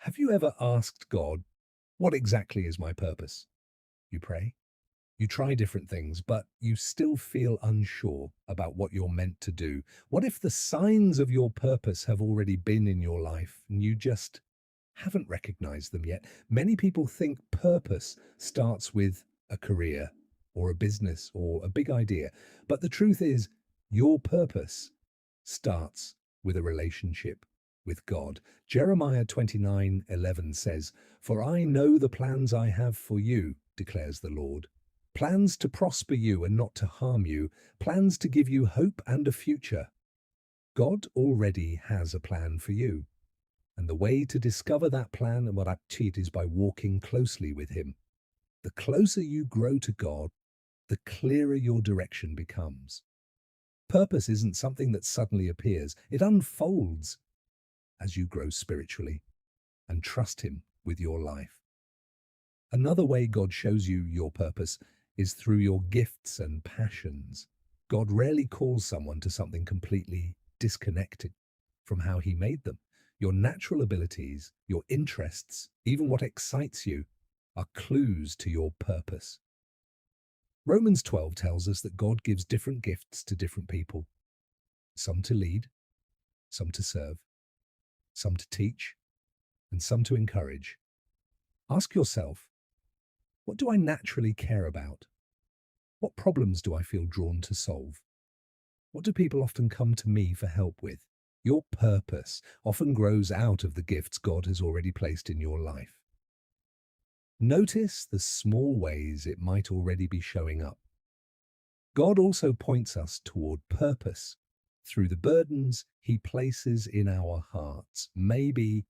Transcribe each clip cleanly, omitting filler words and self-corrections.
Have you ever asked God, what exactly is my purpose? You pray, you try different things, but you still feel unsure about what you're meant to do. What if the signs of your purpose have already been in your life and you just haven't recognized them yet? Many people think purpose starts with a career or a business or a big idea. But the truth is, your purpose starts with a relationship with God. Jeremiah 29:11 says, "For I know the plans I have for you, declares the Lord. Plans to prosper you and not to harm you, plans to give you hope and a future." God already has a plan for you. And the way to discover that plan and what achieve is by walking closely with Him. The closer you grow to God, the clearer your direction becomes. Purpose isn't something that suddenly appears. It unfolds as you grow spiritually and trust Him with your life. Another way God shows you your purpose is through your gifts and passions. God rarely calls someone to something completely disconnected from how He made them. Your natural abilities, your interests, even what excites you, are clues to your purpose. Romans 12 tells us that God gives different gifts to different people, some to lead, some to serve, some to teach, and some to encourage. Ask yourself, what do I naturally care about? What problems do I feel drawn to solve? What do people often come to me for help with? Your purpose often grows out of the gifts God has already placed in your life. Notice the small ways it might already be showing up. God also points us toward purpose through the burdens He places in our hearts. Maybe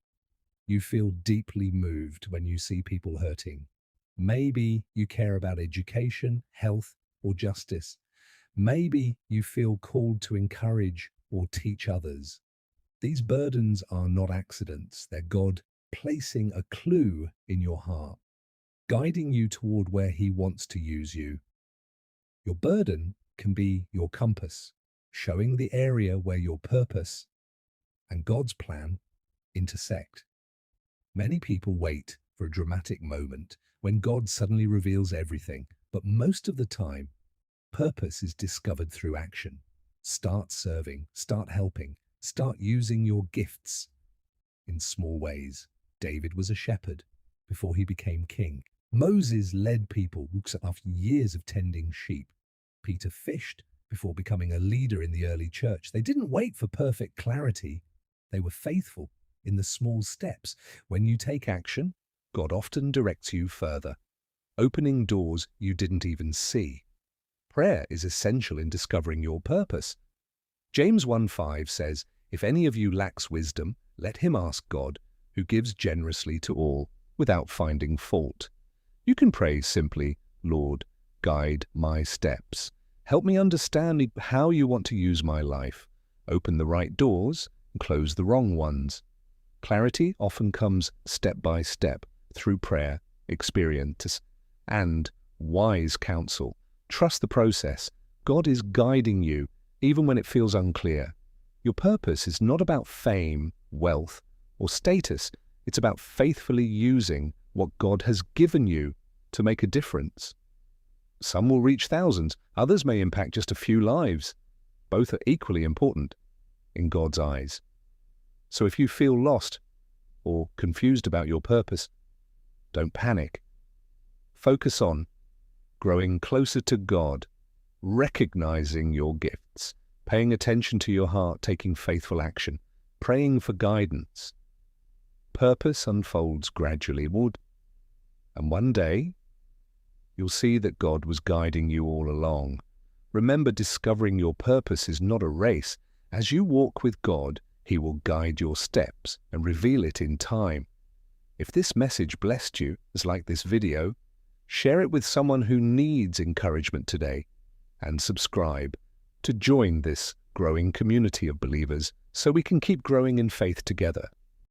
you feel deeply moved when you see people hurting. Maybe you care about education, health, or justice. Maybe you feel called to encourage or teach others. These burdens are not accidents. They're God placing a clue in your heart, guiding you toward where He wants to use you. Your burden can be your compass, showing the area where your purpose and God's plan intersect. Many people wait for a dramatic moment when God suddenly reveals everything, but most of the time, purpose is discovered through action. Start serving, start helping, start using your gifts in small ways. David was a shepherd before he became king. Moses led people after years of tending sheep. Peter fished before becoming a leader in the early church. They didn't wait for perfect clarity. They were faithful in the small steps. When you take action, God often directs you further, opening doors you didn't even see. Prayer is essential in discovering your purpose. James 1:5 says, "If any of you lacks wisdom, let him ask God, who gives generously to all, without finding fault." You can pray simply, "Lord, guide my steps. Help me understand how you want to use my life. Open the right doors and close the wrong ones." Clarity often comes step by step through prayer, experience, and wise counsel. Trust the process. God is guiding you, even when it feels unclear. Your purpose is not about fame, wealth, or status. It's about faithfully using what God has given you to make a difference. Some will reach thousands, others may impact just a few lives. Both are equally important in God's eyes. So if you feel lost or confused about your purpose, don't panic. Focus on growing closer to God, recognizing your gifts, paying attention to your heart, taking faithful action, praying for guidance. Purpose unfolds gradually, and one day you'll see that God was guiding you all along. Remember, discovering your purpose is not a race. As you walk with God, He will guide your steps and reveal it in time. If this message blessed you, as like this video, share it with someone who needs encouragement today, and subscribe to join this growing community of believers so we can keep growing in faith together.